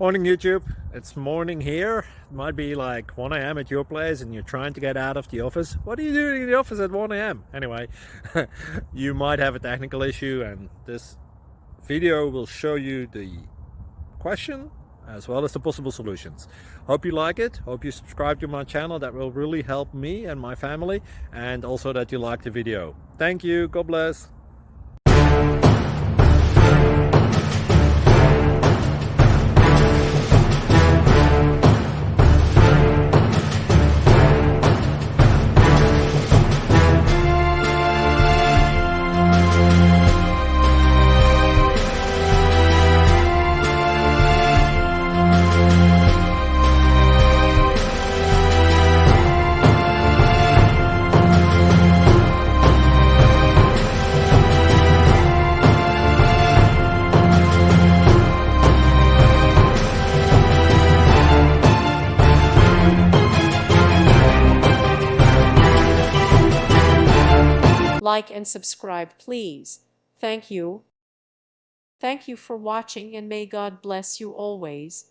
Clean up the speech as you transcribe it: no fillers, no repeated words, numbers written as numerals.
Morning YouTube, it's morning here. It might be like 1 a.m. at your place and you're trying to get out of the office. What are you doing in the office at 1 a.m.? Anyway, you might have a technical issue and this video will show you the question as well as the possible solutions. Hope you like it, hope you subscribe to my channel. That will really help me and my family, and also that you like the video. Thank you, God bless. Like and subscribe, please. Thank you. Thank you for watching, and may God bless you always.